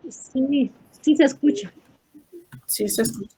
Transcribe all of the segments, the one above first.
Sí, sí se escucha. Sí, se escucha.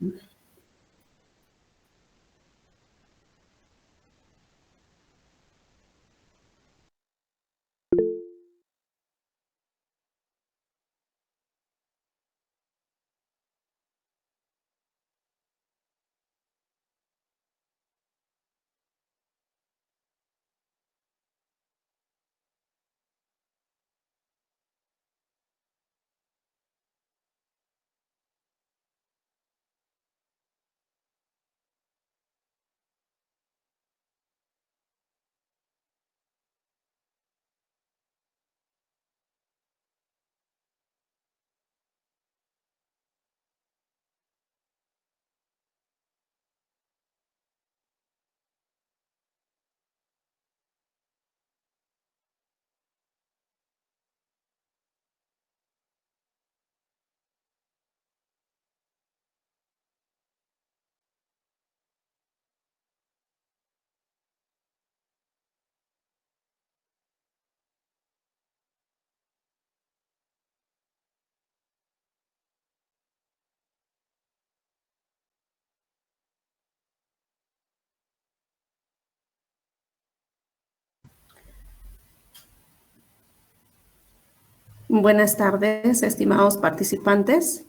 Buenas tardes, estimados participantes.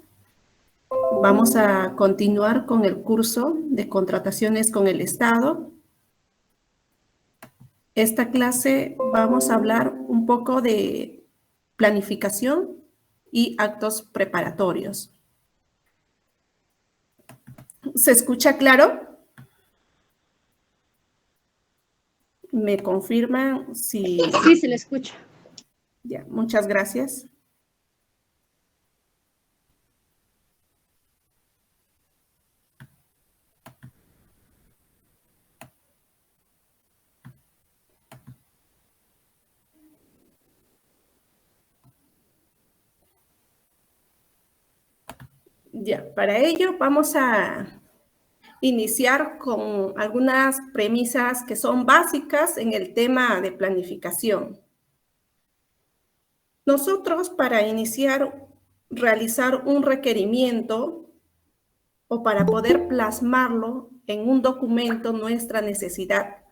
Vamos a continuar con el curso de contrataciones con el Estado. Esta clase vamos a hablar un poco de planificación y actos preparatorios. ¿Se escucha claro? ¿Me confirman si...? Sí, se le escucha. Ya, muchas gracias. Ya, para ello vamos a iniciar con algunas premisas que son básicas en el tema de planificación. Nosotros, para iniciar, realizar un requerimiento o para poder plasmarlo en un documento, nuestra necesidad,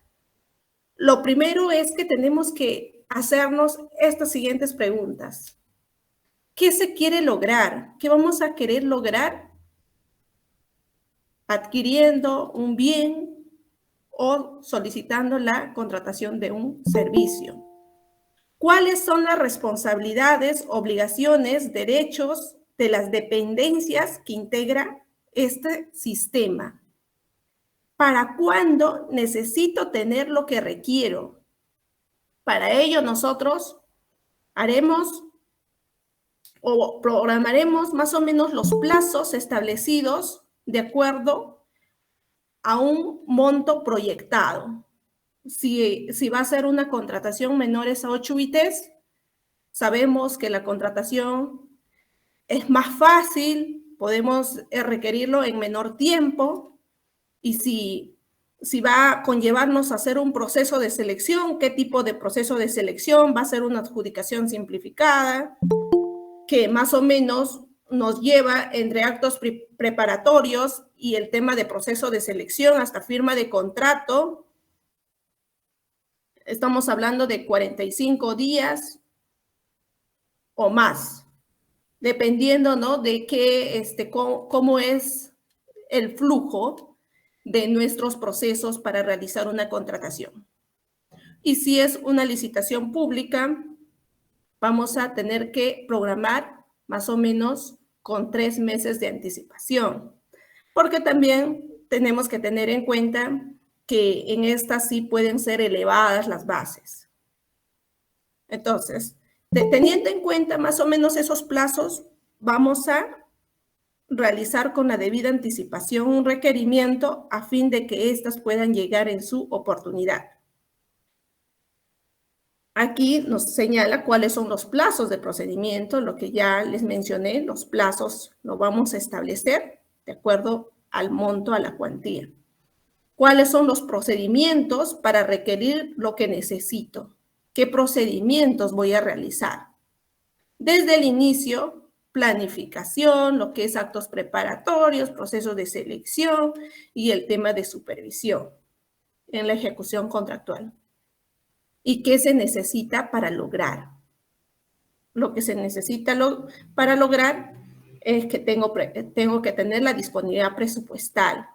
lo primero es que tenemos que hacernos estas siguientes preguntas. ¿Qué se quiere lograr? ¿Qué vamos a querer lograr adquiriendo un bien o solicitando la contratación de un servicio? ¿Cuáles son las responsabilidades, obligaciones, derechos de las dependencias que integra este sistema? ¿Para cuándo necesito tener lo que requiero? Para ello nosotros haremos o programaremos más o menos los plazos establecidos de acuerdo a un monto proyectado. Si va a ser una contratación menores a 8 UITs, sabemos que la contratación es más fácil, podemos requerirlo en menor tiempo, y si va a conllevarnos a hacer un proceso de selección, qué tipo de proceso de selección, va a ser una adjudicación simplificada, que más o menos nos lleva entre actos preparatorios y el tema de proceso de selección hasta firma de contrato. Estamos hablando de 45 días o más, dependiendo, ¿no?, de cómo es el flujo de nuestros procesos para realizar una contratación. Y si es una licitación pública, vamos a tener que programar más o menos con 3 meses de anticipación, porque también tenemos que tener en cuenta que en estas sí pueden ser elevadas las bases. Entonces, teniendo en cuenta más o menos esos plazos, vamos a realizar con la debida anticipación un requerimiento a fin de que éstas puedan llegar en su oportunidad. Aquí nos señala cuáles son los plazos de procedimiento, lo que ya les mencioné, los plazos lo vamos a establecer de acuerdo al monto, a la cuantía. ¿Cuáles son los procedimientos para requerir lo que necesito? ¿Qué procedimientos voy a realizar? desde el inicio, planificación, lo que es actos preparatorios, procesos de selección y el tema de supervisión en la ejecución contractual. ¿Y qué se necesita para lograr? Lo que se necesita para lograr es que tengo que tener la disponibilidad presupuestal,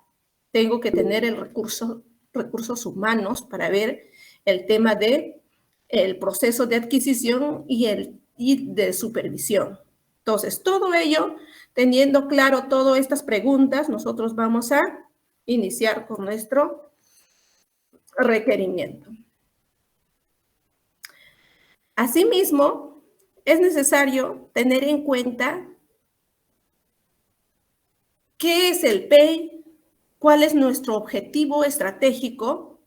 tengo que tener recursos humanos para ver el tema de el proceso de adquisición y de supervisión. Entonces, todo ello, teniendo claro todas estas preguntas, nosotros vamos a iniciar con nuestro requerimiento. Asimismo, es necesario tener en cuenta qué es el PEI, cuál es nuestro objetivo estratégico.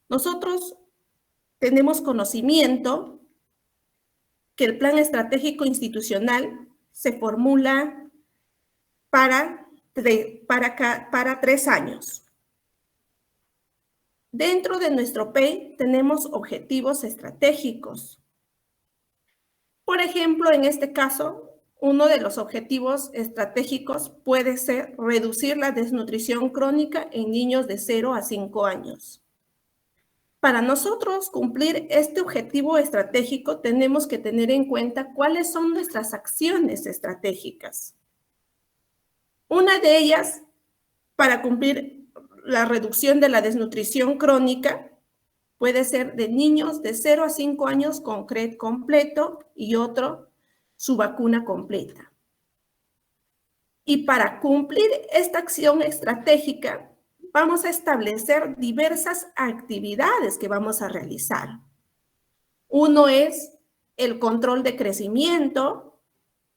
Nosotros tenemos conocimiento que el plan estratégico institucional se formula para 3 años. Dentro de nuestro PEI tenemos objetivos estratégicos. Por ejemplo, en este caso, uno de los objetivos estratégicos puede ser reducir la desnutrición crónica en niños de 0 a 5 años. Para nosotros cumplir este objetivo estratégico, tenemos que tener en cuenta cuáles son nuestras acciones estratégicas. Una de ellas, para cumplir la reducción de la desnutrición crónica, puede ser de niños de 0 a 5 años con CRED completo y otro su vacuna completa. Y para cumplir esta acción estratégica, vamos a establecer diversas actividades que vamos a realizar. Uno es el control de crecimiento,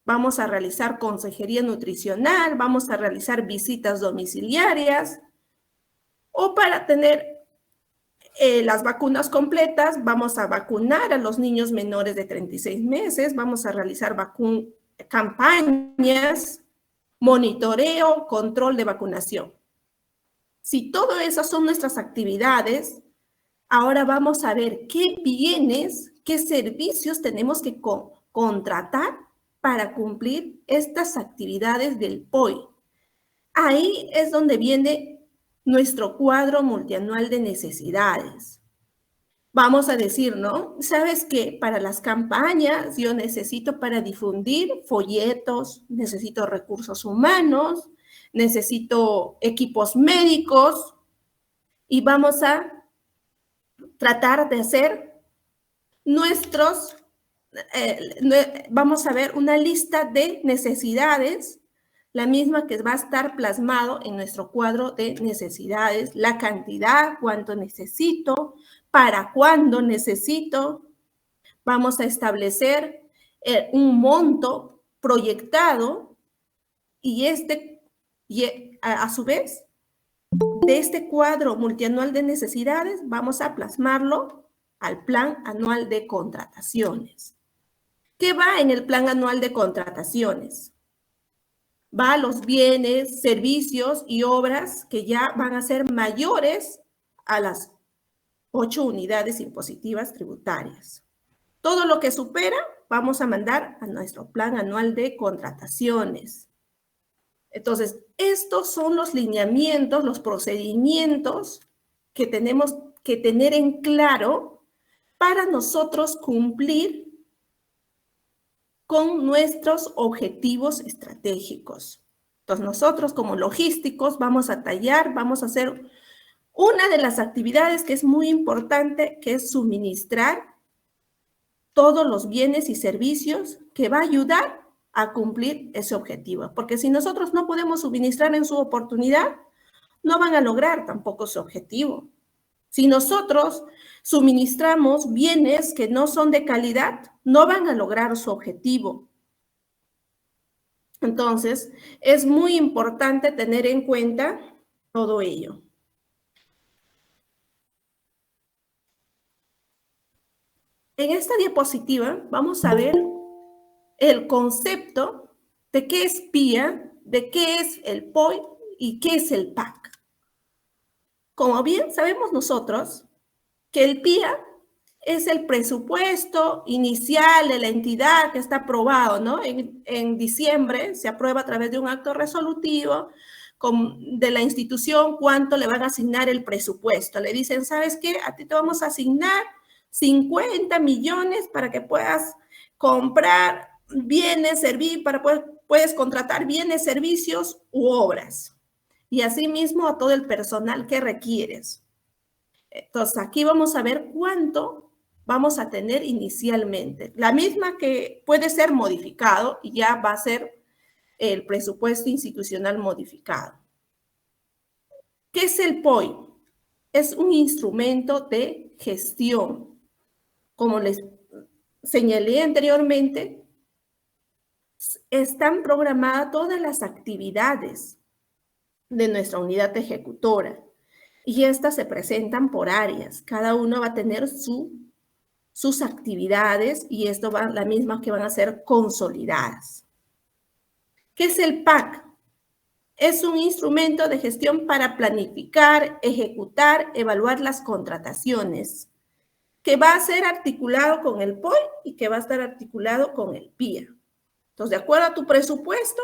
vamos a realizar consejería nutricional, vamos a realizar visitas domiciliarias, o para tener las vacunas completas, vamos a vacunar a los niños menores de 36 meses, vamos a realizar campañas, monitoreo, control de vacunación. Si todo eso son nuestras actividades, ahora vamos a ver qué bienes, qué servicios tenemos que contratar para cumplir estas actividades del POI. Ahí es donde viene nuestro cuadro multianual de necesidades. Vamos a decir, ¿no? ¿Sabes qué? Para las campañas yo necesito para difundir folletos, necesito recursos humanos, necesito equipos médicos y vamos a tratar de hacer vamos a ver una lista de necesidades, la misma que va a estar plasmado en nuestro cuadro de necesidades, la cantidad, cuánto necesito, para cuándo necesito. Vamos a establecer un monto proyectado y a su vez, de este cuadro multianual de necesidades, vamos a plasmarlo al plan anual de contrataciones. ¿Qué va en el plan anual de contrataciones? Va a los bienes, servicios y obras que ya van a ser mayores a las 8 unidades impositivas tributarias. Todo lo que supera, vamos a mandar a nuestro plan anual de contrataciones. Entonces, estos son los lineamientos, los procedimientos que tenemos que tener en claro para nosotros cumplir con nuestros objetivos estratégicos. Entonces, nosotros como logísticos vamos a hacer una de las actividades que es muy importante, que es suministrar todos los bienes y servicios que va a ayudar a cumplir ese objetivo. Porque si nosotros no podemos suministrar en su oportunidad, no van a lograr tampoco su objetivo. Si nosotros suministramos bienes que no son de calidad, no van a lograr su objetivo. Entonces, es muy importante tener en cuenta todo ello. En esta diapositiva vamos a ver el concepto de qué es PIA, de qué es el POI y qué es el PAC. Como bien sabemos nosotros que el PIA es el presupuesto inicial de la entidad que está aprobado, ¿no? En diciembre se aprueba a través de un acto resolutivo de la institución cuánto le van a asignar el presupuesto. Le dicen, ¿sabes qué? A ti te vamos a asignar 50 millones para que puedas comprar bienes, puedes contratar bienes, servicios u obras. Y asimismo a todo el personal que requieres. Entonces, aquí vamos a ver cuánto vamos a tener inicialmente. La misma que puede ser modificado y ya va a ser el presupuesto institucional modificado. ¿Qué es el POI? Es un instrumento de gestión. Como les señalé anteriormente, están programadas todas las actividades de nuestra unidad ejecutora y estas se presentan por áreas. Cada uno va a tener sus actividades y esto va la misma que van a ser consolidadas. ¿Qué es el PAC? Es un instrumento de gestión para planificar, ejecutar, evaluar las contrataciones, que va a ser articulado con el POI y que va a estar articulado con el PIA. Entonces, de acuerdo a tu presupuesto,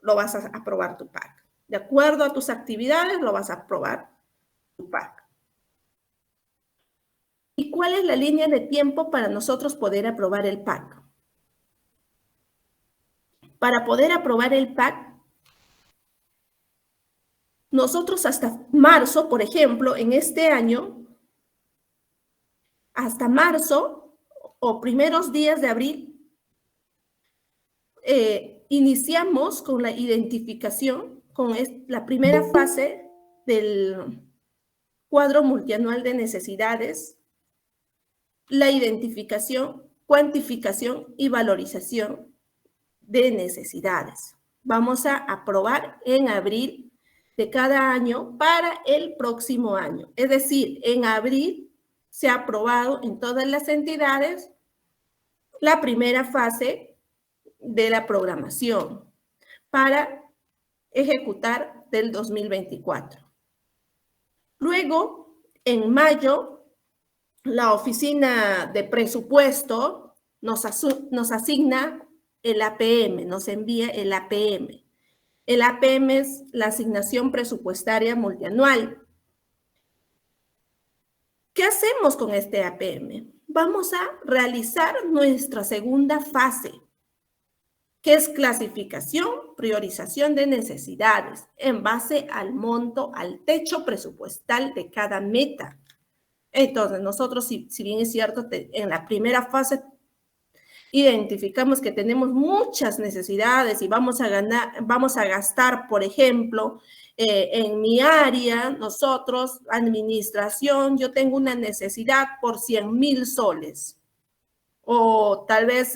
lo vas a aprobar tu PAC. De acuerdo a tus actividades, lo vas a aprobar tu PAC. ¿Y cuál es la línea de tiempo para nosotros poder aprobar el PAC? Para poder aprobar el PAC, nosotros hasta marzo, por ejemplo, en este año, hasta marzo o primeros días de abril, iniciamos con la identificación, con la primera fase del cuadro multianual de necesidades, la identificación, cuantificación y valorización de necesidades. Vamos a aprobar en abril de cada año para el próximo año. Es decir, en abril se ha aprobado en todas las entidades la primera fase de la programación para ejecutar del 2024. Luego, en mayo, la oficina de presupuesto nos asigna el APM, nos envía el APM. El APM es la asignación presupuestaria multianual. ¿Qué hacemos con este APM? Vamos a realizar nuestra segunda fase, que es clasificación, priorización de necesidades en base al monto, al techo presupuestal de cada meta. Entonces, nosotros, si bien es cierto, en la primera fase identificamos que tenemos muchas necesidades y vamos a gastar, por ejemplo, en mi área, nosotros, administración, yo tengo una necesidad por 100,000 soles. O tal vez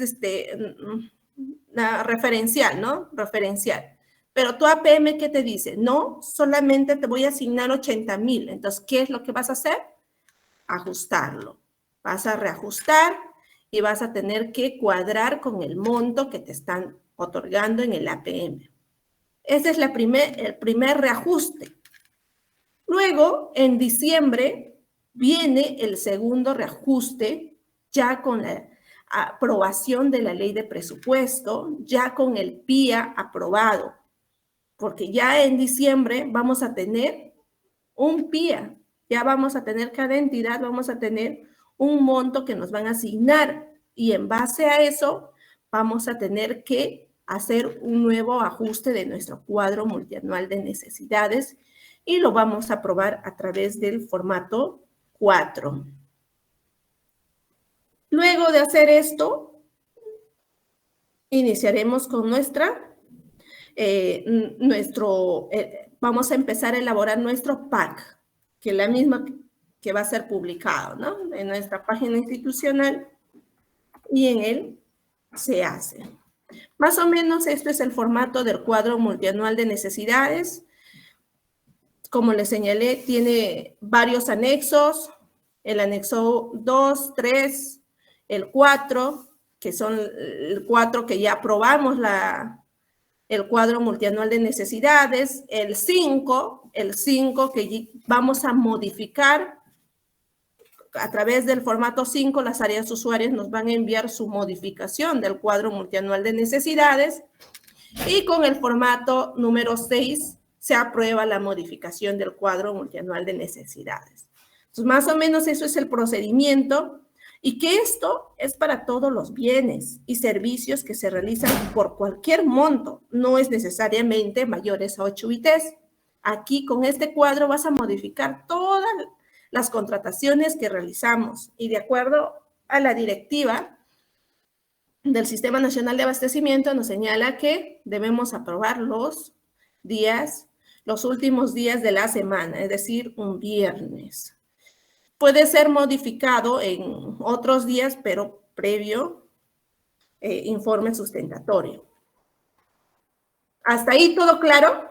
referencial, ¿no? Referencial. Pero tu APM, ¿qué te dice? No, solamente te voy a asignar 80,000. Entonces, ¿qué es lo que vas a hacer? Ajustarlo. Vas a reajustar y vas a tener que cuadrar con el monto que te están otorgando en el APM. Ese es el primer reajuste. Luego, en diciembre, viene el segundo reajuste, ya con la aprobación de la ley de presupuesto, ya con el PIA aprobado, porque ya en diciembre vamos a tener un PIA, ya vamos a tener cada entidad, vamos a tener un monto que nos van a asignar y en base a eso vamos a tener que hacer un nuevo ajuste de nuestro cuadro multianual de necesidades y lo vamos a aprobar a través del formato 4. Luego de hacer esto, iniciaremos con vamos a empezar a elaborar nuestro PAC, que es la misma que va a ser publicado, ¿no? En nuestra página institucional y en él se hace. Más o menos este es el formato del cuadro multianual de necesidades. Como les señalé, tiene varios anexos, el anexo 2, 3, el 4, que son el 4 que ya aprobamos el cuadro multianual de necesidades, el 5 que vamos a modificar a través del formato 5, las áreas usuarias nos van a enviar su modificación del cuadro multianual de necesidades y con el formato número 6 se aprueba la modificación del cuadro multianual de necesidades. Entonces, más o menos eso es el procedimiento y que esto es para todos los bienes y servicios que se realizan por cualquier monto, no es necesariamente mayores a 8 UITs. Aquí con este cuadro vas a modificar todas las contrataciones que realizamos y de acuerdo a la directiva del Sistema Nacional de Abastecimiento nos señala que debemos aprobar los últimos días de la semana, es decir, un viernes. Puede ser modificado en otros días, pero previo informe sustentatorio. ¿Hasta ahí todo claro?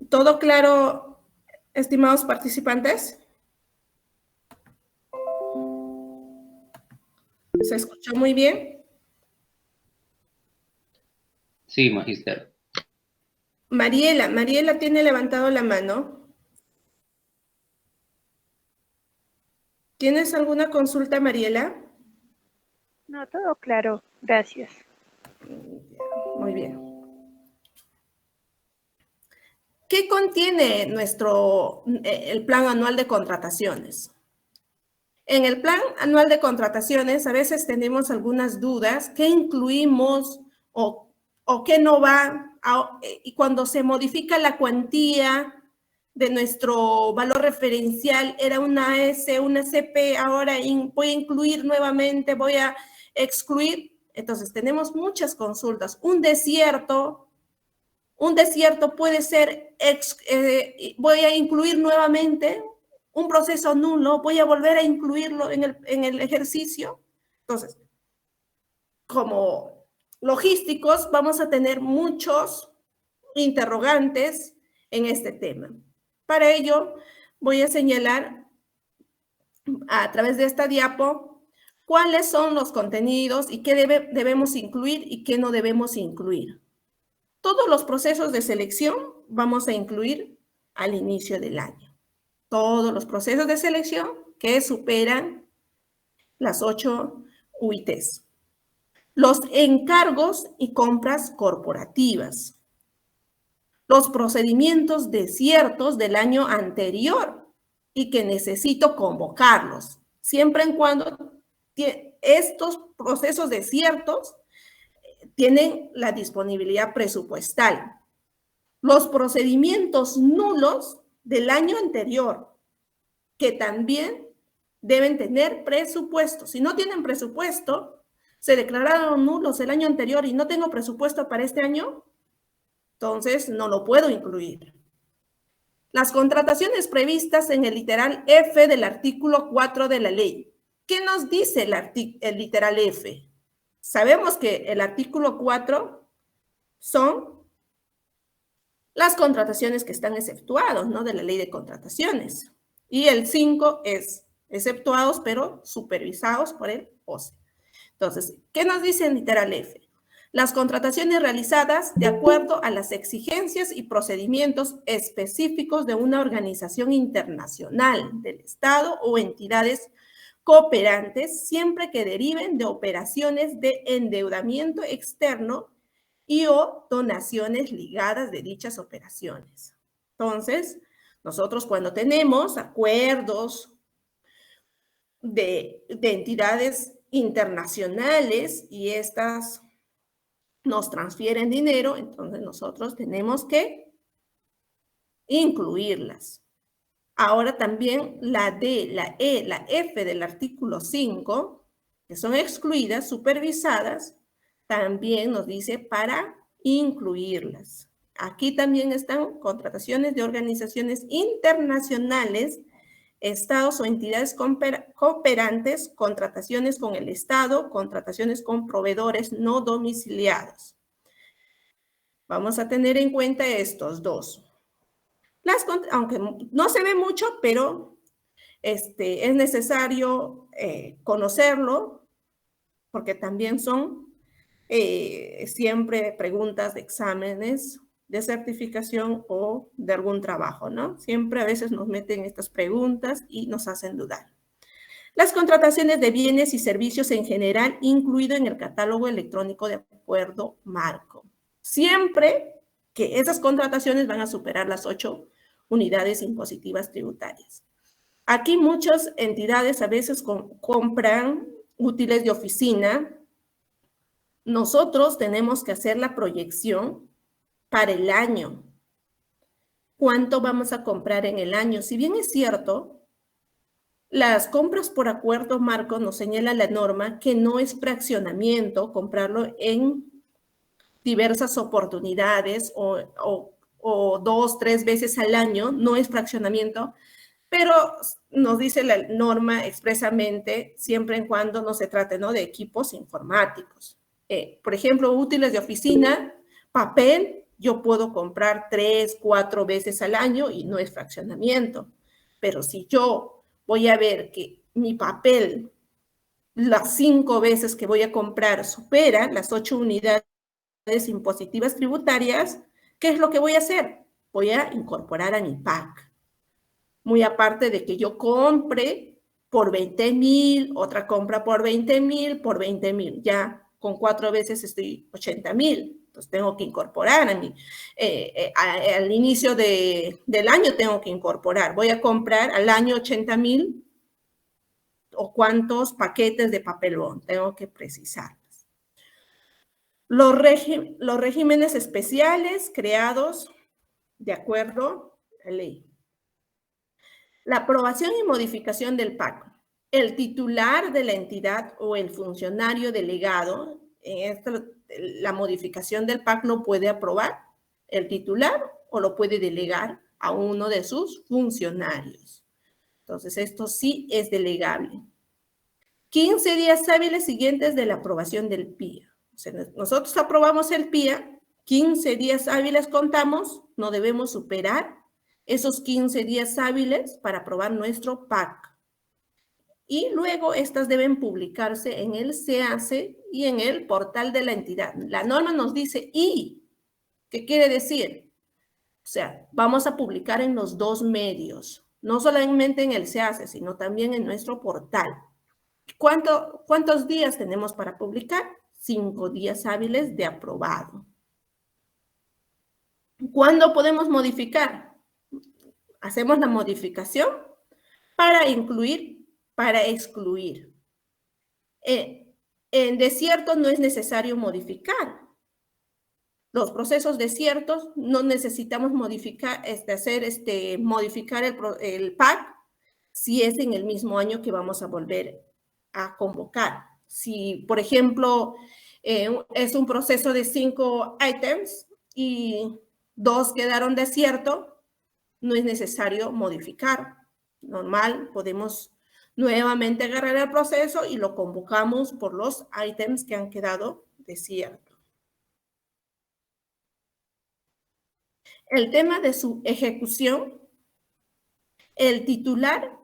¿Todo claro, estimados participantes? ¿Se escuchó muy bien? Sí, magíster. Mariela tiene levantado la mano. ¿Tienes alguna consulta, Mariela? No, todo claro. Gracias. Muy bien. ¿Qué contiene el plan anual de contrataciones? En el plan anual de contrataciones a veces tenemos algunas dudas, ¿qué incluimos o qué no va? Y cuando se modifica la cuantía de nuestro valor referencial, era una S, una CP, ahora voy a incluir nuevamente, voy a excluir. Entonces tenemos muchas consultas. Un desierto puede ser, voy a incluir nuevamente un proceso nulo, voy a volver a incluirlo en el ejercicio. Entonces, como logísticos, vamos a tener muchos interrogantes en este tema. Para ello, voy a señalar a través de esta diapo cuáles son los contenidos y qué debemos incluir y qué no debemos incluir. Todos los procesos de selección vamos a incluir al inicio del año. Todos los procesos de selección que superan las 8 UITs. Los encargos y compras corporativas. Los procedimientos desiertos del año anterior y que necesito convocarlos, siempre en cuando estos procesos desiertos tienen la disponibilidad presupuestal. Los procedimientos nulos del año anterior, que también deben tener presupuesto. Si no tienen presupuesto, se declararon nulos el año anterior y no tengo presupuesto para este año, entonces no lo puedo incluir. Las contrataciones previstas en el literal F del artículo 4 de la ley. ¿Qué nos dice el literal F? Sabemos que el artículo 4 son las contrataciones que están exceptuados, ¿no? De la ley de contrataciones. Y el 5 es exceptuados, pero supervisados por el OCE. Entonces, ¿qué nos dice el literal F? Las contrataciones realizadas de acuerdo a las exigencias y procedimientos específicos de una organización internacional del Estado o entidades cooperantes, siempre que deriven de operaciones de endeudamiento externo y o donaciones ligadas de dichas operaciones. Entonces, nosotros cuando tenemos acuerdos de entidades internacionales y estas nos transfieren dinero, entonces nosotros tenemos que incluirlas. Ahora también la D, la E, la F del artículo 5, que son excluidas, supervisadas, también nos dice para incluirlas. Aquí también están contrataciones de organizaciones internacionales, estados o entidades cooperantes, contrataciones con el Estado, contrataciones con proveedores no domiciliados. Vamos a tener en cuenta estos dos. Aunque no se ve mucho, pero es necesario conocerlo, porque también son siempre preguntas de exámenes de certificación o de algún trabajo, ¿no? Siempre a veces nos meten estas preguntas y nos hacen dudar. Las contrataciones de bienes y servicios en general, incluido en el catálogo electrónico de acuerdo marco. Siempre que esas contrataciones van a superar las 8 unidades impositivas tributarias. Aquí muchas entidades a veces compran útiles de oficina. Nosotros tenemos que hacer la proyección para el año. ¿Cuánto vamos a comprar en el año? Si bien es cierto, las compras por acuerdo marco nos señala la norma que no es fraccionamiento comprarlo en diversas oportunidades o 2, 3 veces al año, no es fraccionamiento, pero nos dice la norma expresamente siempre en cuando no se trate, ¿no?, de equipos informáticos. Por ejemplo, útiles de oficina, papel, yo puedo comprar 3, 4 veces al año y no es fraccionamiento. Pero si yo voy a ver que mi papel, las 5 veces que voy a comprar, supera las 8 unidades impositivas tributarias, ¿qué es lo que voy a hacer? Voy a incorporar a mi PAC. Muy aparte de que yo compre por 20,000, otra compra por 20,000, por 20,000. Ya con 4 veces estoy 80,000. Entonces tengo que incorporar a mí. Al inicio del año tengo que incorporar. Voy a comprar al año 80,000 o cuántos paquetes de papel bond. Tengo que precisarlos. Los regímenes especiales creados de acuerdo a la ley. La aprobación y modificación del PAC. El titular de la entidad o el funcionario delegado, la modificación del PAC lo puede aprobar el titular o lo puede delegar a uno de sus funcionarios. Entonces, esto sí es delegable. 15 días hábiles siguientes de la aprobación del PIA. O sea, nosotros aprobamos el PIA, 15 días hábiles contamos, no debemos superar esos 15 días hábiles para aprobar nuestro PAC. Y luego estas deben publicarse en el SEACE y en el portal de la entidad. La norma nos dice ¿y? ¿Qué quiere decir? O sea, vamos a publicar en los 2 medios, no solamente en el SEACE, sino también en nuestro portal. ¿Cuántos días tenemos para publicar? 5 días hábiles de aprobado. ¿Cuándo podemos modificar? Hacemos la modificación para incluir, para excluir. En desiertos no es necesario modificar. Los procesos desiertos no necesitamos modificar, modificar el PAC si es en el mismo año que vamos a volver a convocar. Si, por ejemplo, es un proceso de 5 ítems y 2 quedaron desiertos, no es necesario modificar. Normal, podemos nuevamente agarrar el proceso y lo convocamos por los ítems que han quedado desiertos. El tema de su ejecución, el titular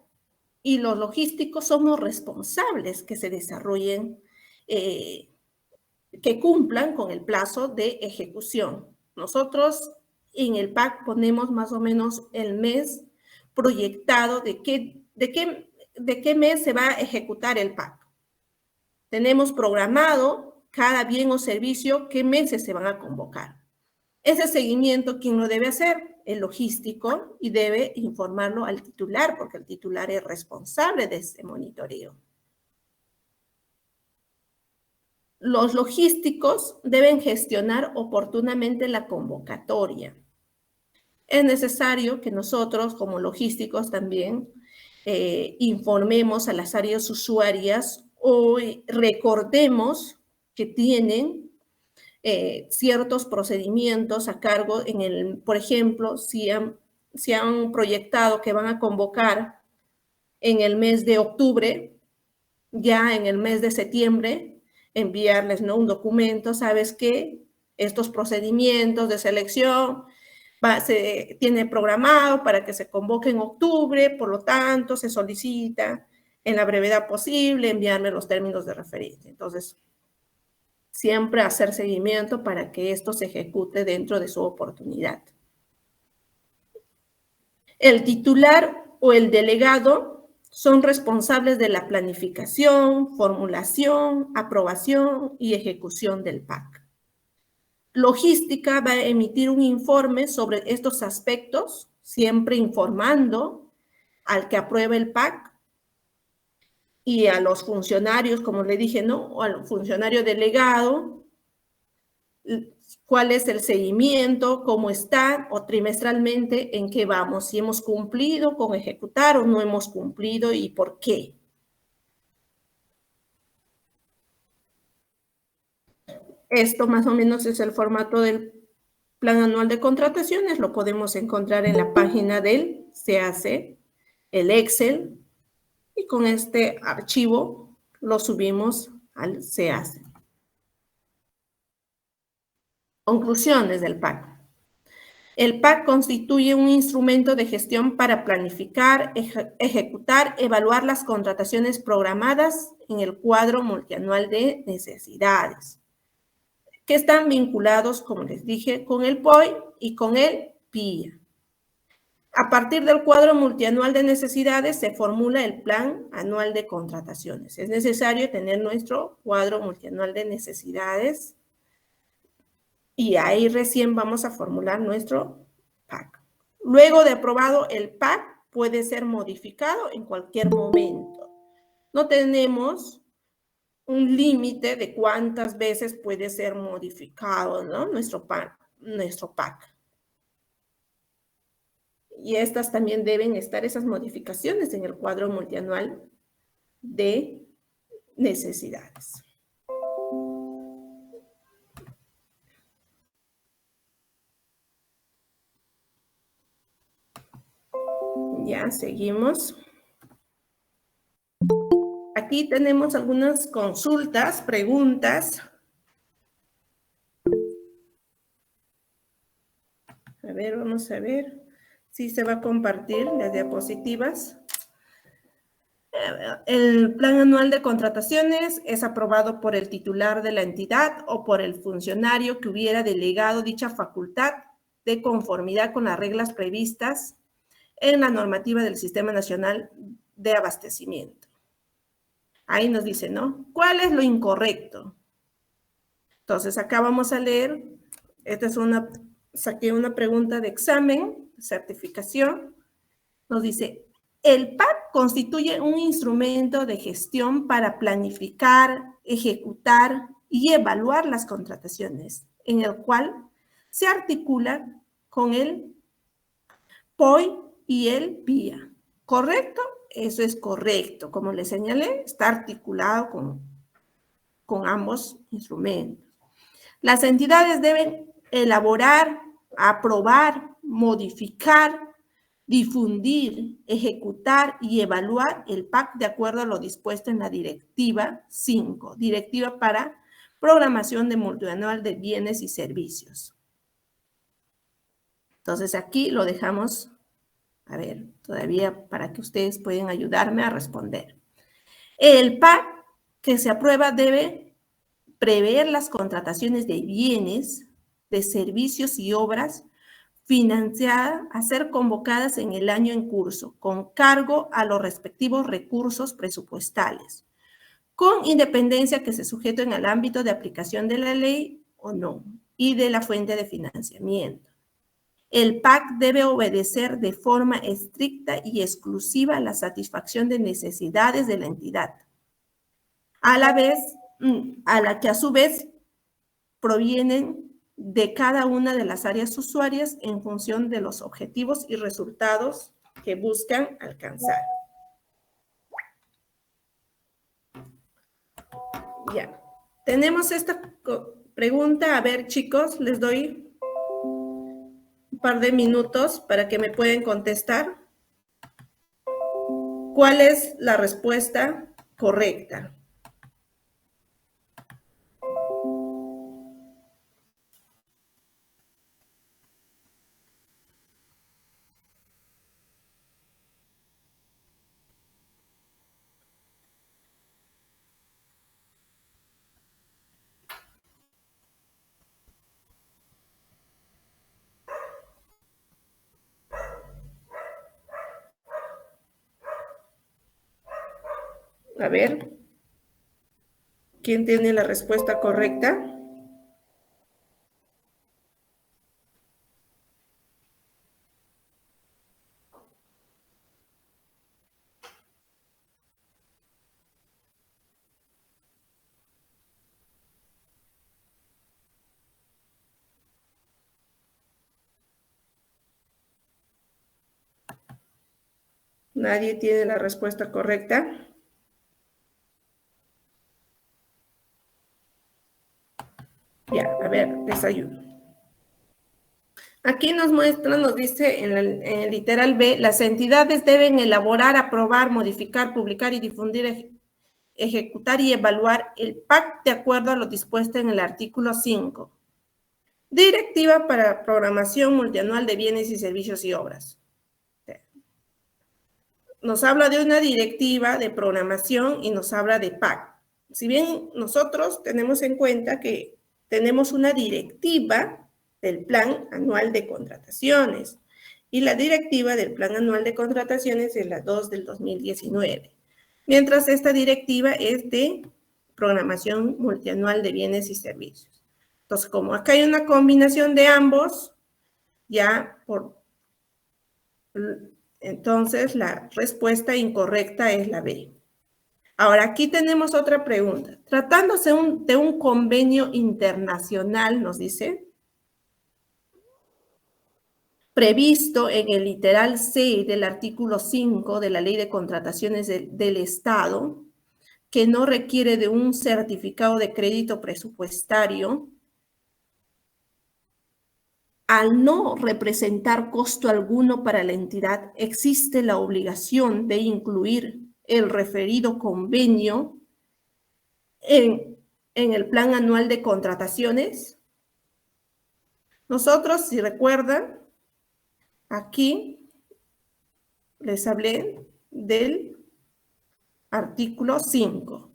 y los logísticos somos responsables que se desarrollen, que cumplan con el plazo de ejecución. Nosotros en el PAC ponemos más o menos el mes proyectado de qué mes se va a ejecutar el PAC. Tenemos programado cada bien o servicio qué meses se van a convocar. Ese seguimiento, ¿quién lo debe hacer? El logístico, y debe informarlo al titular, porque el titular es responsable de ese monitoreo. Los logísticos deben gestionar oportunamente la convocatoria. Es necesario que nosotros, como logísticos, también informemos a las áreas usuarias o recordemos que tienen ciertos procedimientos a cargo por ejemplo, si han proyectado que van a convocar en el mes de octubre, ya en el mes de septiembre, enviarles, ¿no?, un documento, ¿sabes qué? Estos procedimientos de selección se tiene programado para que se convoque en octubre, por lo tanto, se solicita en la brevedad posible enviarme los términos de referencia. Entonces, siempre hacer seguimiento para que esto se ejecute dentro de su oportunidad. El titular o el delegado son responsables de la planificación, formulación, aprobación y ejecución del PAC. Logística va a emitir un informe sobre estos aspectos, siempre informando al que apruebe el PAC y a los funcionarios, como le dije, ¿no? O al funcionario delegado, cuál es el seguimiento, cómo está, o trimestralmente en qué vamos, si hemos cumplido con ejecutar o no hemos cumplido y por qué. Esto más o menos es el formato del Plan Anual de Contrataciones, lo podemos encontrar en la página del CAC, el Excel, y con este archivo lo subimos al CAC. Conclusiones del PAC. El PAC constituye un instrumento de gestión para planificar, ejecutar, evaluar las contrataciones programadas en el cuadro multianual de necesidades, que están vinculados, como les dije, con el POI y con el PIA. A partir del cuadro multianual de necesidades se formula el Plan Anual de Contrataciones. Es necesario tener nuestro cuadro multianual de necesidades y ahí recién vamos a formular nuestro PAC. Luego de aprobado el PAC, puede ser modificado en cualquier momento. No tenemos un límite de cuántas veces puede ser modificado, ¿no? Nuestro PAC. Y estas también deben estar, esas modificaciones, en el cuadro multianual de necesidades. Ya, seguimos. Aquí tenemos algunas consultas, preguntas. A ver, vamos a ver si se va a compartir las diapositivas. El Plan Anual de Contrataciones es aprobado por el titular de la entidad o por el funcionario que hubiera delegado dicha facultad de conformidad con las reglas previstas en la normativa del Sistema Nacional de Abastecimiento. Ahí nos dice, ¿no? ¿Cuál es lo incorrecto? Entonces, acá vamos a leer. Esta es saqué una pregunta de examen, certificación. Nos dice, el PAC constituye un instrumento de gestión para planificar, ejecutar y evaluar las contrataciones, en el cual se articula con el POI y el PIA. ¿Correcto? Eso es correcto. Como les señalé, está articulado con ambos instrumentos. Las entidades deben elaborar, aprobar, modificar, difundir, ejecutar y evaluar el PAC de acuerdo a lo dispuesto en la Directiva 5, Directiva para Programación de Multianual de Bienes y Servicios. Entonces, aquí lo dejamos, a ver, todavía para que ustedes puedan ayudarme a responder. El PAC que se aprueba debe prever las contrataciones de bienes, de servicios y obras financiadas a ser convocadas en el año en curso, con cargo a los respectivos recursos presupuestales, con independencia que se sujeten al ámbito de aplicación de la ley o no, y de la fuente de financiamiento. El PAC debe obedecer de forma estricta y exclusiva la satisfacción de necesidades de la entidad, a la que a su vez provienen de cada una de las áreas usuarias en función de los objetivos y resultados que buscan alcanzar. Ya, tenemos esta pregunta. A ver, chicos, les doy un par de minutos para que me puedan contestar. ¿Cuál es la respuesta correcta? A ver, ¿quién tiene la respuesta correcta? Nadie tiene la respuesta correcta. Ya, a ver, les ayudo. Aquí nos muestra, nos dice en el literal B, las entidades deben elaborar, aprobar, modificar, publicar y difundir, ejecutar y evaluar el PAC de acuerdo a lo dispuesto en el artículo 5. Directiva para programación multianual de bienes y servicios y obras. Nos habla de una directiva de programación y nos habla de PAC. Si bien nosotros tenemos en cuenta que tenemos una directiva del Plan Anual de Contrataciones y la directiva del Plan Anual de Contrataciones es la 2 del 2019, mientras esta directiva es de programación multianual de bienes y servicios. Entonces, como acá hay una combinación de ambos, entonces la respuesta incorrecta es la B. Ahora, aquí tenemos otra pregunta. Tratándose de un convenio internacional, nos dice, previsto en el literal C del artículo 5 de la Ley de Contrataciones del Estado, que no requiere de un certificado de crédito presupuestario, al no representar costo alguno para la entidad, existe la obligación de incluir el referido convenio en el Plan Anual de Contrataciones. Nosotros, si recuerdan, aquí les hablé del artículo 5.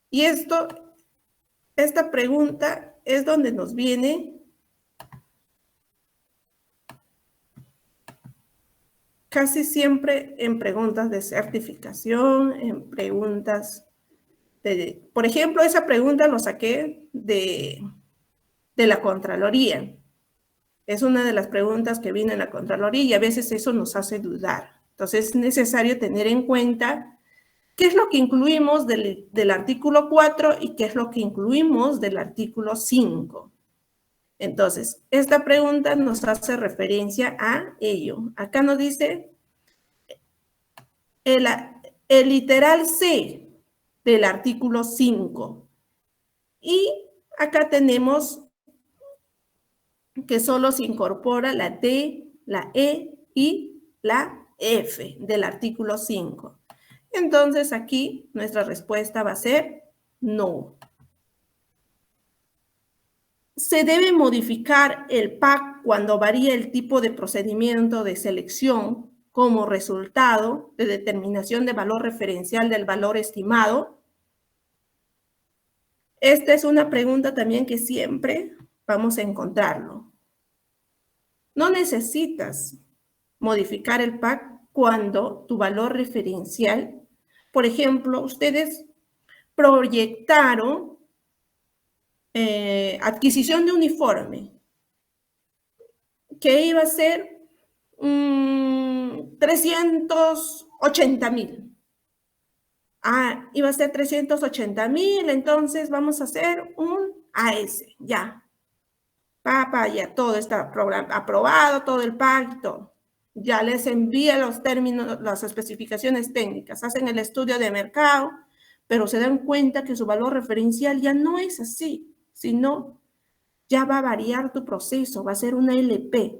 Y esta pregunta es donde nos viene casi siempre en preguntas de certificación, en preguntas por ejemplo, esa pregunta lo saqué de la Contraloría. Es una de las preguntas que viene en la Contraloría y a veces eso nos hace dudar. Entonces es necesario tener en cuenta qué es lo que incluimos del artículo 4 y qué es lo que incluimos del artículo 5. Entonces, esta pregunta nos hace referencia a ello. Acá nos dice el literal C del artículo 5. Y acá tenemos que solo se incorpora la D, la E y la F del artículo 5. Entonces aquí nuestra respuesta va a ser no. Se debe modificar el PAC cuando varía el tipo de procedimiento de selección como resultado de determinación de valor referencial del valor estimado. Esta es una pregunta también que siempre vamos a encontrarlo. No necesitas modificar el PAC cuando tu valor referencial, por ejemplo, ustedes proyectaron adquisición de uniforme, que iba a ser 380,000. Iba a ser 380,000, entonces vamos a hacer un AS, ya. Ya todo está aprobado, todo el PAC, todo. Ya les envía los términos, las especificaciones técnicas, hacen el estudio de mercado, pero se dan cuenta que su valor referencial ya no es así, sino ya va a variar tu proceso, va a ser una LP.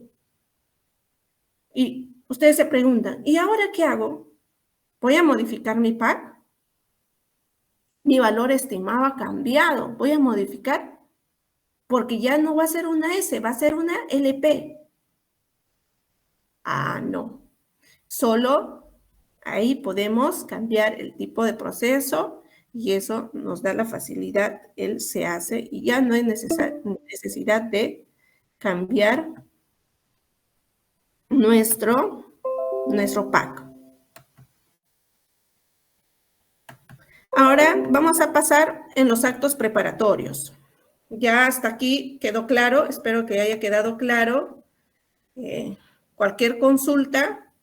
Y ustedes se preguntan, ¿y ahora qué hago? ¿Voy a modificar mi PAC? Mi valor estimado ha cambiado, ¿voy a modificar? Porque ya no va a ser una S, va a ser una LP. No. Solo ahí podemos cambiar el tipo de proceso y eso nos da la facilidad, él se hace y ya no hay necesidad de cambiar nuestro PAC. Ahora vamos a pasar en los actos preparatorios. Ya hasta aquí quedó claro, espero que haya quedado claro. Cualquier consulta,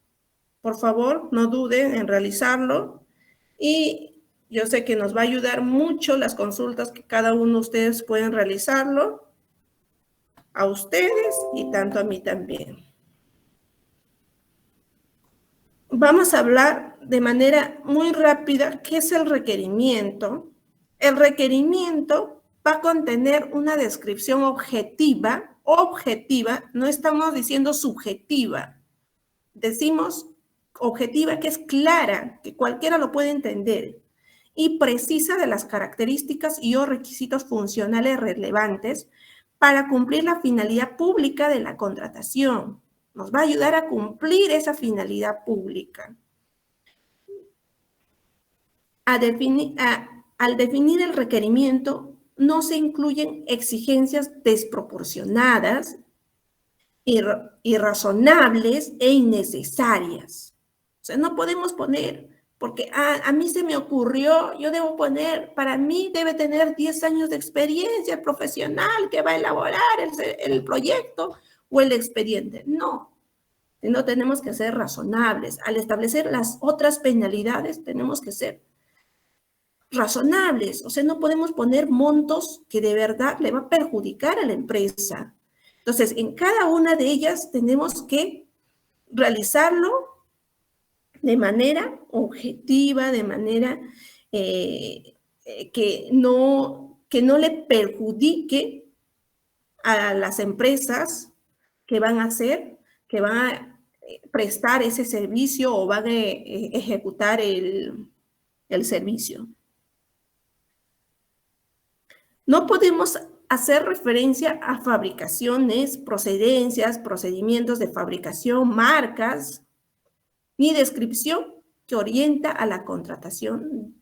por favor, no duden en realizarlo. Y yo sé que nos va a ayudar mucho las consultas que cada uno de ustedes pueden realizarlo, a ustedes y tanto a mí también. Vamos a hablar de manera muy rápida qué es el requerimiento. El requerimiento va a contener una descripción objetiva, no estamos diciendo subjetiva, decimos objetiva, que es clara, que cualquiera lo puede entender, y precisa de las características y o requisitos funcionales relevantes para cumplir la finalidad pública de la contratación. Nos va a ayudar a cumplir esa finalidad pública. Al definir el requerimiento, no se incluyen exigencias desproporcionadas, irrazonables e innecesarias. O sea, no podemos poner, porque a mí se me ocurrió, yo debo poner, para mí debe tener 10 años de experiencia profesional que va a elaborar el proyecto o el expediente. No tenemos que ser razonables. Al establecer las otras penalidades, tenemos que ser razonables. O sea, no podemos poner montos que de verdad le va a perjudicar a la empresa. Entonces, en cada una de ellas tenemos que realizarlo de manera objetiva, de manera que no le perjudique a las empresas que van a hacer, que van a prestar ese servicio o van a ejecutar el servicio. No podemos hacer referencia a fabricaciones, procedencias, procedimientos de fabricación, marcas, ni descripción que orienta a la contratación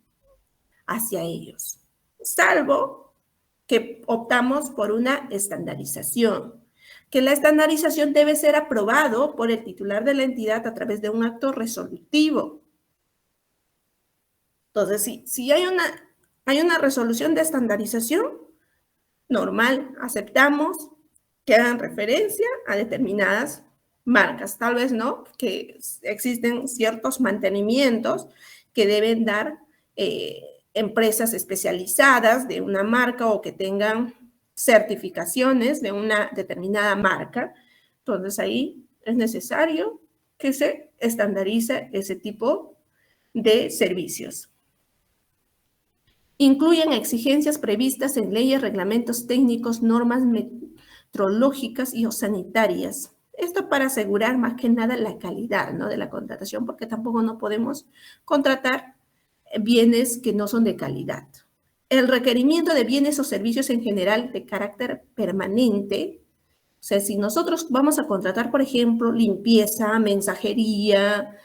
hacia ellos, salvo que optamos por una estandarización, que la estandarización debe ser aprobado por el titular de la entidad a través de un acto resolutivo. Entonces, si hay una resolución de estandarización, normal, aceptamos que hagan referencia a determinadas marcas. Tal vez no, que existen ciertos mantenimientos que deben dar empresas especializadas de una marca o que tengan certificaciones de una determinada marca. Entonces ahí es necesario que se estandarice ese tipo de servicios. Incluyen exigencias previstas en leyes, reglamentos técnicos, normas metrológicas y o sanitarias. Esto para asegurar más que nada la calidad, ¿no?, de la contratación, porque tampoco no podemos contratar bienes que no son de calidad. El requerimiento de bienes o servicios en general de carácter permanente, o sea, si nosotros vamos a contratar, por ejemplo, limpieza, mensajería,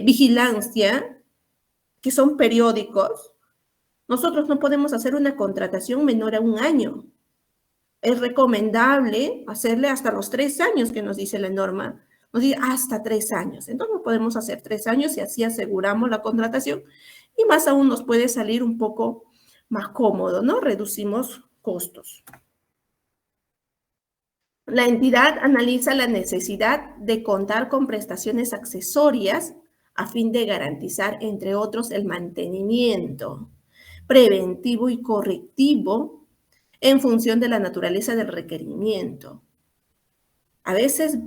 vigilancia, que son periódicos, nosotros no podemos hacer una contratación menor a 1 año. Es recomendable hacerle hasta los 3 años que nos dice la norma. Nos dice hasta 3 años. Entonces podemos hacer 3 años y así aseguramos la contratación. Y más aún nos puede salir un poco más cómodo, ¿no? Reducimos costos. La entidad analiza la necesidad de contar con prestaciones accesorias a fin de garantizar, entre otros, el mantenimiento preventivo y correctivo en función de la naturaleza del requerimiento. A veces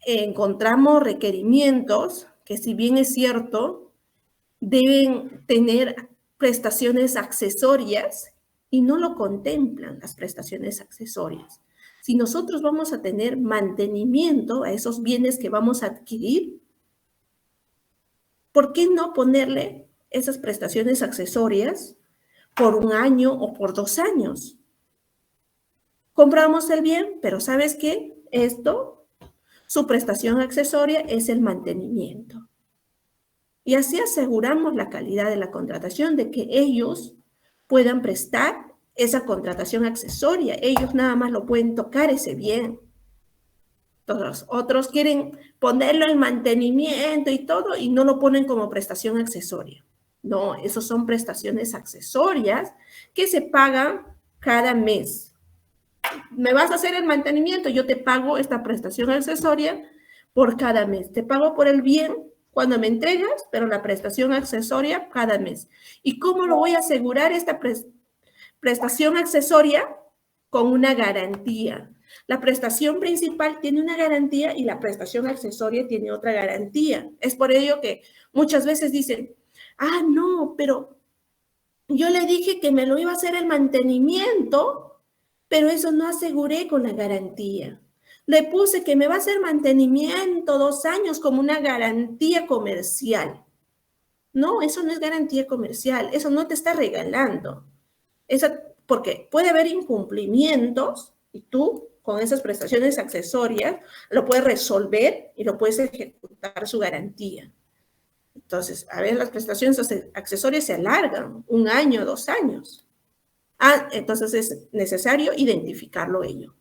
encontramos requerimientos que, si bien es cierto, deben tener prestaciones accesorias y no lo contemplan las prestaciones accesorias. Si nosotros vamos a tener mantenimiento a esos bienes que vamos a adquirir, ¿por qué no ponerle esas prestaciones accesorias por 1 año o por 2 años? Compramos el bien, pero ¿sabes qué? Su prestación accesoria es el mantenimiento. Y así aseguramos la calidad de la contratación, de que ellos puedan prestar esa contratación accesoria. Ellos nada más lo pueden tocar ese bien. Entonces, otros quieren ponerlo en mantenimiento y todo y no lo ponen como prestación accesoria. No, esos son prestaciones accesorias que se pagan cada mes. Me vas a hacer el mantenimiento, yo te pago esta prestación accesoria por cada mes. Te pago por el bien cuando me entregas, pero la prestación accesoria cada mes. ¿Y cómo lo voy a asegurar esta prestación accesoria? Con una garantía. La prestación principal tiene una garantía y la prestación accesoria tiene otra garantía. Es por ello que muchas veces dicen, ah, no, pero yo le dije que me lo iba a hacer el mantenimiento, pero eso no aseguré con la garantía. Le puse que me va a hacer mantenimiento 2 años como una garantía comercial. No, eso no es garantía comercial, eso no te está regalando. Porque puede haber incumplimientos y tú con esas prestaciones accesorias lo puedes resolver y lo puedes ejecutar su garantía. Entonces, a ver, las prestaciones accesorias se alargan 1 año, 2 años. Entonces es necesario identificarlo ello.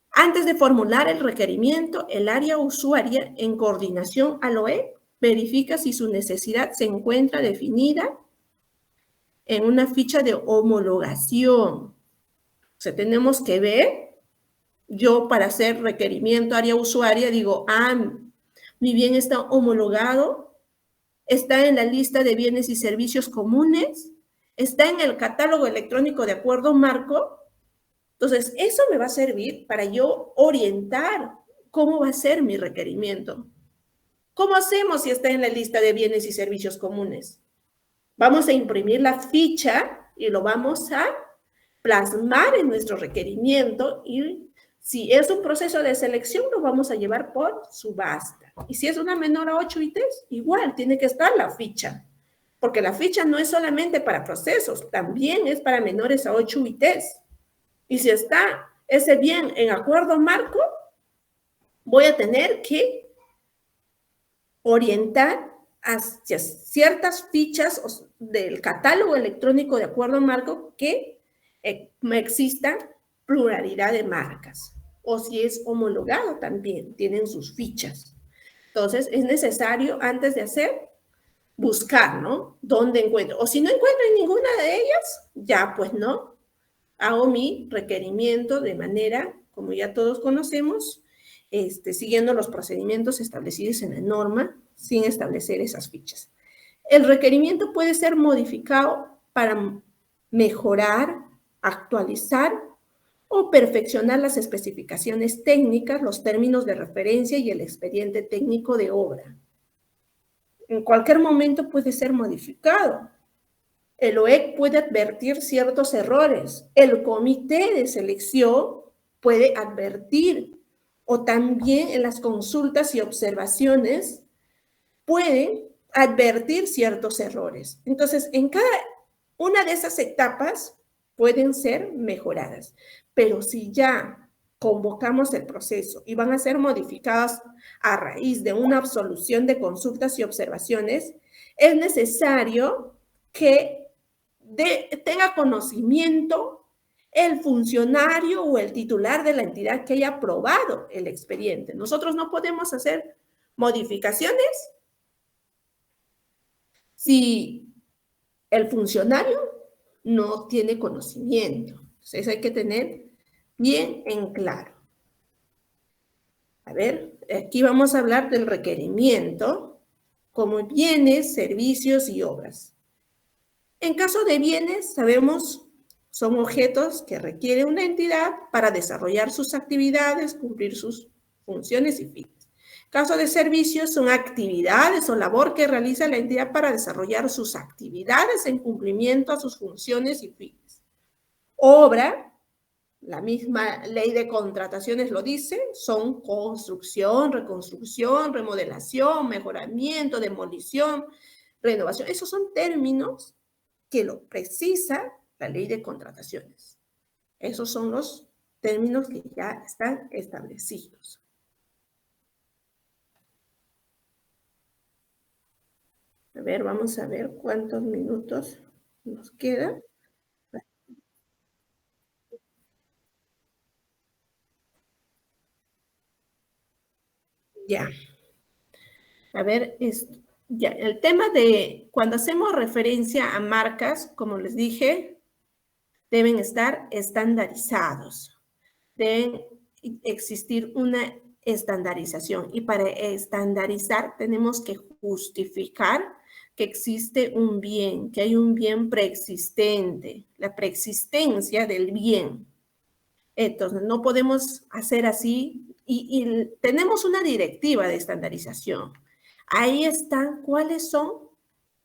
Antes de formular el requerimiento, el área usuaria, en coordinación al OE, verifica si su necesidad se encuentra definida en una ficha de homologación. O sea, tenemos que ver, yo para hacer requerimiento área usuaria digo, mi bien está homologado, está en la lista de bienes y servicios comunes, está en el catálogo electrónico de acuerdo marco. Entonces, eso me va a servir para yo orientar cómo va a ser mi requerimiento. ¿Cómo hacemos si está en la lista de bienes y servicios comunes? Vamos a imprimir la ficha y lo vamos a plasmar en nuestro requerimiento y si es un proceso de selección, lo vamos a llevar por subasta. Y si es una menor a 8 ITs, igual tiene que estar la ficha, porque la ficha no es solamente para procesos, también es para menores a 8 ITs. Y si está ese bien en acuerdo marco, voy a tener que orientar hacia ciertas fichas del catálogo electrónico de acuerdo marco que exista pluralidad de marcas. O si es homologado también, tienen sus fichas. Entonces, es necesario, antes de hacer, buscar, ¿no? ¿Dónde encuentro? O si no encuentro en ninguna de ellas, ya pues no, hago mi requerimiento de manera, como ya todos conocemos, siguiendo los procedimientos establecidos en la norma, sin establecer esas fichas. El requerimiento puede ser modificado para mejorar, actualizar o perfeccionar las especificaciones técnicas, los términos de referencia y el expediente técnico de obra. En cualquier momento puede ser modificado. El OEC puede advertir ciertos errores. El comité de selección puede advertir. O también en las consultas y observaciones pueden advertir ciertos errores. Entonces, en cada una de esas etapas pueden ser mejoradas. Pero si ya convocamos el proceso y van a ser modificadas a raíz de una absolución de consultas y observaciones, es necesario que tenga conocimiento el funcionario o el titular de la entidad que haya aprobado el expediente. Nosotros no podemos hacer modificaciones si el funcionario no tiene conocimiento. Entonces hay que tener bien en claro. A ver, aquí vamos a hablar del requerimiento como bienes, servicios y obras. En caso de bienes, sabemos, son objetos que requiere una entidad para desarrollar sus actividades, cumplir sus funciones y fines. Caso de servicios, son actividades o labor que realiza la entidad para desarrollar sus actividades en cumplimiento a sus funciones y fines. Obra, la misma ley de contrataciones lo dice, son construcción, reconstrucción, remodelación, mejoramiento, demolición, renovación. Esos son términos que lo precisa la ley de contrataciones. Esos son los términos que ya están establecidos. A ver, vamos a ver cuántos minutos nos quedan. Ya. A ver, Ya, el tema de cuando hacemos referencia a marcas, como les dije, deben estar estandarizados. Deben existir una estandarización. Y para estandarizar tenemos que justificar que existe un bien, que hay un bien preexistente, la preexistencia del bien. Entonces, no podemos hacer así y tenemos una directiva de estandarización. Ahí están cuáles son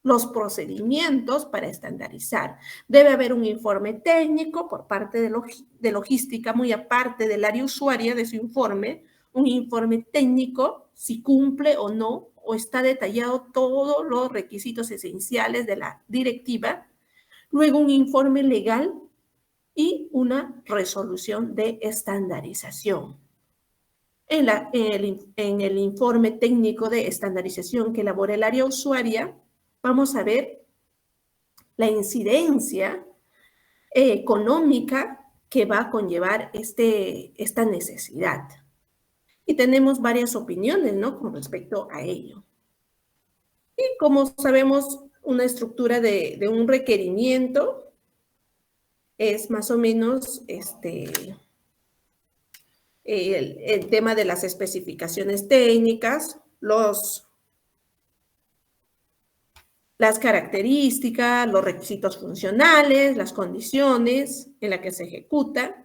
los procedimientos para estandarizar. Debe haber un informe técnico por parte de logística, muy aparte del área usuaria de su informe, un informe técnico, si cumple o no, o está detallado todos los requisitos esenciales de la directiva. Luego un informe legal y una resolución de estandarización. En el informe técnico de estandarización que elabora el área usuaria, vamos a ver la incidencia económica que va a conllevar esta necesidad. Y tenemos varias opiniones, ¿no?, con respecto a ello. Y como sabemos, una estructura de un requerimiento es más o menos el tema de las especificaciones técnicas, las características, los requisitos funcionales, las condiciones en las que se ejecuta.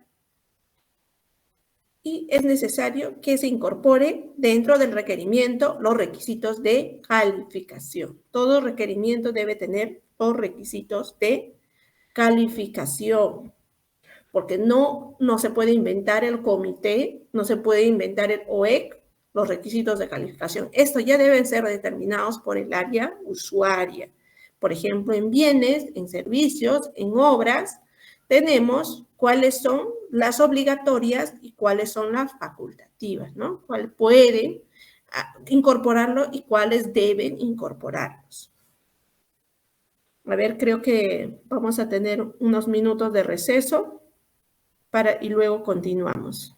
Y es necesario que se incorpore dentro del requerimiento los requisitos de calificación. Todo requerimiento debe tener los requisitos de calificación, porque no se puede inventar el comité, no se puede inventar el OEC, los requisitos de calificación. Estos ya deben ser determinados por el área usuaria. Por ejemplo, en bienes, en servicios, en obras, tenemos cuáles son las obligatorias y cuáles son las facultativas, ¿no? Cuál pueden incorporarlo y cuáles deben incorporarlos. A ver, creo que vamos a tener unos minutos de receso y luego continuamos.